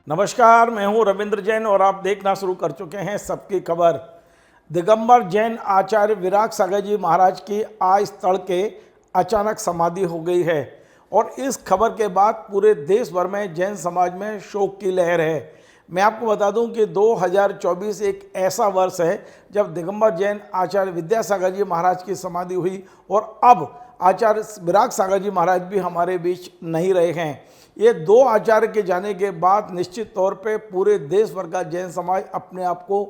नमस्कार, मैं हूं रविंद्र जैन और आप देखना शुरू कर चुके हैं सबकी खबर। दिगंबर जैन आचार्य विराग सागर जी महाराज की आज तड़के अचानक समाधि हो गई है और इस खबर के बाद पूरे देश भर में जैन समाज में शोक की लहर है। मैं आपको बता दूं कि 2024 एक ऐसा वर्ष है जब दिगंबर जैन आचार्य विद्यासागर जी महाराज की समाधि हुई और अब आचार्य विराग सागर जी महाराज भी हमारे बीच नहीं रहे हैं। ये दो आचार्य के जाने के बाद निश्चित तौर पे पूरे देश भर का जैन समाज अपने आप को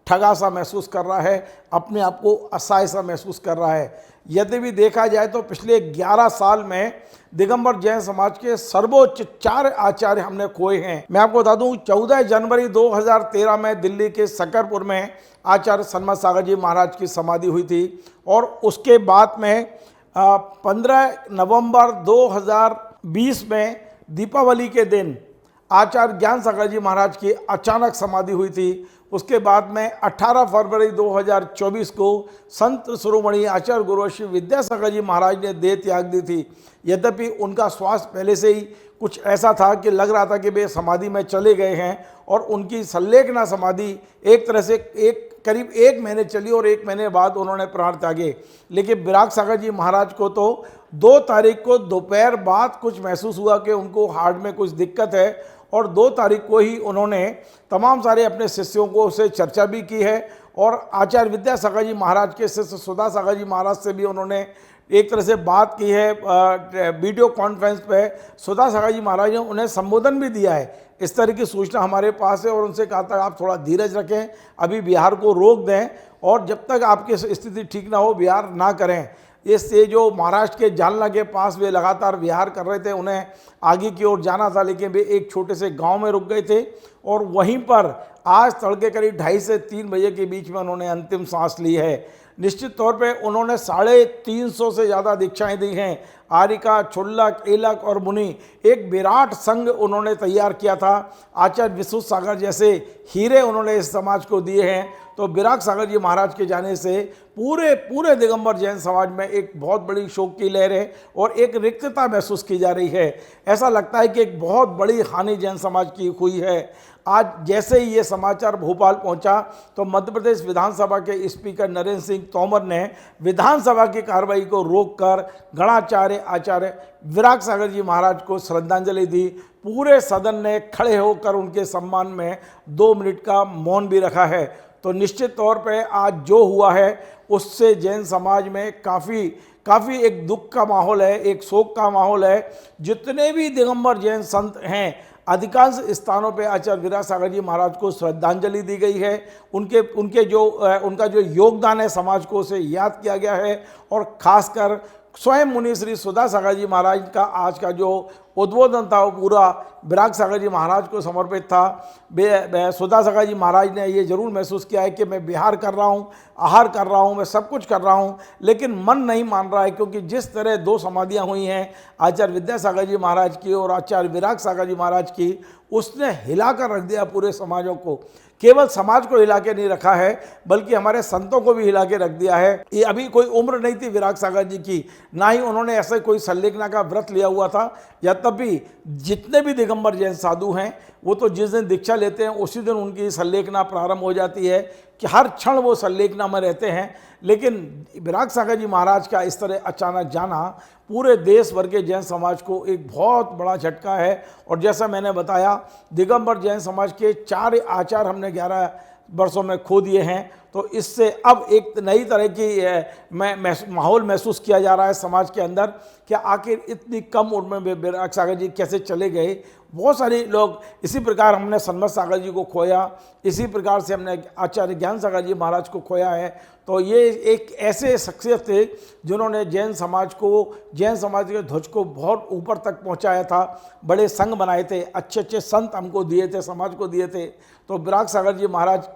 ठगा सा महसूस कर रहा है, अपने आप को असहाय सा महसूस कर रहा है। यदि भी देखा जाए तो पिछले 11 साल में दिगंबर जैन समाज के सर्वोच्च 4 आचार्य हमने खोए हैं। मैं आपको बता दूं 14 जनवरी 2013 में दिल्ली के सकरपुर में आचार्य सन्मत सागर जी महाराज की समाधि हुई थी और उसके बाद में 15 नवंबर 2020 में दीपावली के दिन आचार्य ज्ञान सागर जी महाराज की अचानक समाधि हुई थी। उसके बाद में 18 फरवरी 2024 को संत शिरोमणि आचार्य गुरु श्री विद्यासागर जी महाराज ने देह त्याग दी थी। यद्यपि उनका स्वास्थ्य पहले से ही कुछ ऐसा था कि लग रहा था कि वे समाधि में चले गए हैं और उनकी संलेखना समाधि एक तरह से करीब 1 महीने चली और 1 महीने बाद उन्होंने प्राण त्यागे। लेकिन विराग सागर जी महाराज को तो 2 तारीख को दोपहर बाद कुछ महसूस हुआ कि उनको हार्ट में कुछ दिक्कत है और 2 तारीख को ही उन्होंने तमाम सारे अपने शिष्यों को से चर्चा भी की है और आचार्य विद्यासागर जी महाराज के शिष्य सुधा सागर जी महाराज से भी उन्होंने एक तरह से बात की है। वीडियो कॉन्फ्रेंस पे सुधा सागर जी महाराज ने उन्हें संबोधन भी दिया है। इस तरह की सूचना हमारे पास है और उनसे कहा था आप थोड़ा धीरज रखें, अभी बिहार को रोक दें और जब तक आपकी स्थिति ठीक ना हो बिहार ना करें। इससे जो महाराष्ट्र के जालना के पास वे लगातार विहार कर रहे थे, उन्हें आगे की ओर जाना था लेकिन वे एक छोटे से गांव में रुक गए थे और वहीं पर आज तड़के करीब 2:30 से 3 बजे के बीच में उन्होंने अंतिम सांस ली है। निश्चित तौर पे उन्होंने 350 से ज़्यादा दीक्षाएं दी हैं। आरिका, छुल्लक, एलक और मुनि एक विराट संघ उन्होंने तैयार किया था। आचार्य विश्व सागर जैसे हीरे उन्होंने इस समाज को दिए हैं। तो विराग सागर जी महाराज के जाने से पूरे दिगंबर जैन समाज में एक बहुत बड़ी शोक की लहर है और एक रिक्तता महसूस की जा रही है। ऐसा लगता है कि एक बहुत बड़ी हानि जैन समाज की हुई है। आज जैसे ही ये समाचार भोपाल पहुंचा तो मध्य प्रदेश विधानसभा के स्पीकर नरेंद्र सिंह तोमर ने विधानसभा की कार्रवाई को रोककर गणाचार्य आचार्य विराग सागर जी महाराज को श्रद्धांजलि दी। पूरे सदन ने खड़े होकर उनके सम्मान में 2 मिनट का मौन भी रखा है। तो निश्चित तौर पे आज जो हुआ है उससे जैन समाज में काफ़ी एक दुख का माहौल है, एक शोक का माहौल है। जितने भी दिगंबर जैन संत हैं अधिकांश स्थानों पे आचार्य विराग सागर जी महाराज को श्रद्धांजलि दी गई है। उनका जो योगदान है समाज को उसे याद किया गया है और खासकर स्वयं मुनि श्री सुधा सागर जी महाराज का आज का जो उद्बोधन था वो पूरा विराग सागर जी महाराज को समर्पित था। सुधा सागर जी महाराज ने ये जरूर महसूस किया है कि मैं विहार कर रहा हूँ, आहार कर रहा हूँ, मैं सब कुछ कर रहा हूँ, लेकिन मन नहीं मान रहा है क्योंकि जिस तरह 2 समाधियाँ हुई हैं आचार्य विद्यासागर जी महाराज की और आचार्य विराग सागर जी महाराज की, उसने हिला कर रख दिया पूरे समाजों को। केवल समाज को हिला के नहीं रखा है बल्कि हमारे संतों को भी हिला के रख दिया है। ये अभी कोई उम्र नहीं थी विराग सागर जी की, ना ही उन्होंने ऐसे कोई संलेखना का व्रत लिया हुआ था। या तब भी जितने भी दिगंबर जैन साधु हैं वो तो जिस दिन दीक्षा लेते हैं उसी दिन उनकी संलेखना प्रारंभ हो जाती है कि हर क्षण वो संलेखना में रहते हैं। लेकिन विराग सागर जी महाराज का इस तरह अचानक जाना पूरे देश भर के जैन समाज को एक बहुत बड़ा झटका है। और जैसा मैंने बताया दिगंबर जैन समाज के 4 आचार्य हमने 11 वर्षों में खो दिए हैं। तो इससे अब एक नई तरह की माहौल महसूस किया जा रहा है समाज के अंदर कि आखिर इतनी कम उम्र में विराग सागर जी कैसे चले गए। बहुत सारे लोग इसी प्रकार हमने सन्मत सागर जी को खोया, इसी प्रकार से हमने आचार्य ज्ञान सागर जी महाराज को खोया है। तो ये एक ऐसे शख्सियत थे जिन्होंने जैन समाज के ध्वज को बहुत ऊपर तक पहुंचाया था। बड़े संघ बनाए थे, अच्छे संत हमको दिए थे, समाज को दिए थे। तो विराग सागर जी महाराज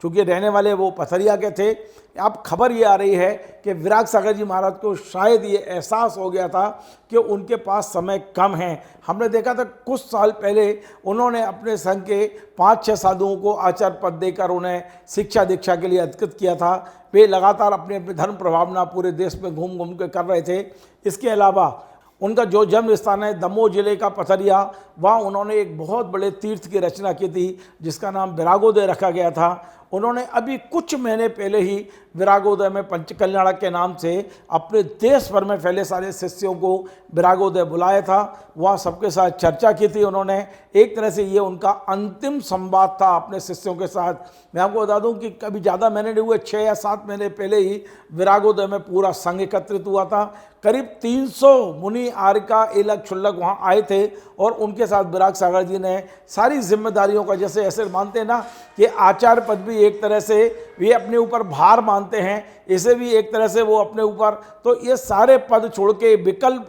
चूँकि रहने वाले वो पथरिया के थे, अब खबर ये आ रही है कि विराग सागर जी महाराज को शायद ये एहसास हो गया था कि उनके पास समय कम है। हमने देखा था कुछ साल पहले उन्होंने अपने संघ के 5-6 साधुओं को आचार्य पद देकर उन्हें शिक्षा दीक्षा के लिए अधिकृत किया था। वे लगातार अपने धर्म प्रभावना पूरे देश में घूम घूम के कर रहे थे। इसके अलावा उनका जो जन्म स्थान है दमोह जिले का पथरिया, वहाँ उन्होंने एक बहुत बड़े तीर्थ की रचना की थी जिसका नाम विरागोदय रखा गया था। उन्होंने अभी कुछ महीने पहले ही विरागोदय में पंचकल्याणक के नाम से अपने देश भर में फैले सारे शिष्यों को विरागोदय बुलाया था। वहाँ सबके साथ चर्चा की थी उन्होंने। एक तरह से ये उनका अंतिम संवाद था अपने शिष्यों के साथ। मैं आपको बता दूं कि कभी ज़्यादा महीने नहीं हुए, 6 या 7 महीने पहले ही विरागोदय में पूरा संघ एकत्रित हुआ था। करीब 300 मुनि आर्यका एलक क्षुल्लक वहाँ आए थे और उनके साथ विराग सागर जी ने सारी जिम्मेदारियों का, जैसे ऐसे मानते हैं ना कि आचार्य पद भी एक तरह से वे अपने ऊपर भार मानते हैं, इसे भी एक तरह से वो अपने ऊपर, तो ये सारे पद छोड़ के विकल्प,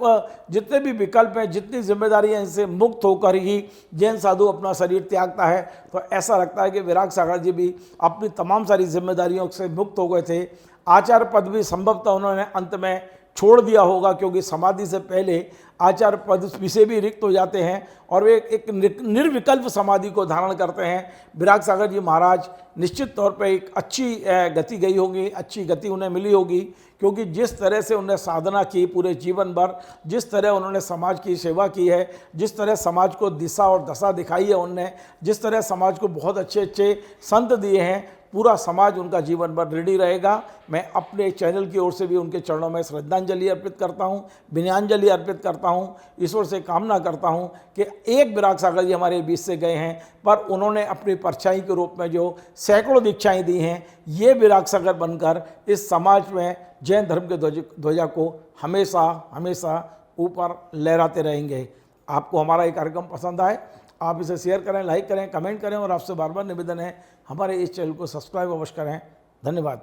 जितने भी विकल्प हैं, जितनी जिम्मेदारियां, इनसे मुक्त होकर ही जैन साधु अपना शरीर त्यागता है। तो ऐसा लगता है कि विराग सागर जी भी अपनी तमाम सारी जिम्मेदारियों से मुक्त हो गए थे। आचार्य पद भी संभवतः उन्होंने अंत में छोड़ दिया होगा, क्योंकि समाधि से पहले आचार्य पद विषय भी रिक्त हो जाते हैं और वे एक निर्विकल्प समाधि को धारण करते हैं। विराग सागर जी महाराज निश्चित तौर पे एक अच्छी गति गई होगी, अच्छी गति उन्हें मिली होगी, क्योंकि जिस तरह से उन्होंने साधना की पूरे जीवन भर, जिस तरह उन्होंने समाज की सेवा की है, जिस तरह समाज को दिशा और दशा दिखाई है उनने, जिस तरह समाज को बहुत अच्छे अच्छे संत दिए हैं, पूरा समाज उनका जीवन भर ऋणी रहेगा। मैं अपने चैनल की ओर से भी उनके चरणों में श्रद्धांजलि अर्पित करता हूँ, विनयान्जलि अर्पित करता हूँ। ईश्वर से कामना करता हूँ कि एक विराग सागर जी हमारे बीच से गए हैं, पर उन्होंने अपनी परछाई के रूप में जो सैकड़ों दीक्षाएं दी हैं, ये विराग सागर बनकर इस समाज में जैन धर्म के ध्वजा को हमेशा हमेशा ऊपर लहराते रहेंगे। आपको हमारा ये कार्यक्रम पसंद आए, आप इसे शेयर करें, लाइक करें, कमेंट करें और आपसे बार बार निवेदन है हमारे इस चैनल को सब्सक्राइब अवश्य करें। धन्यवाद।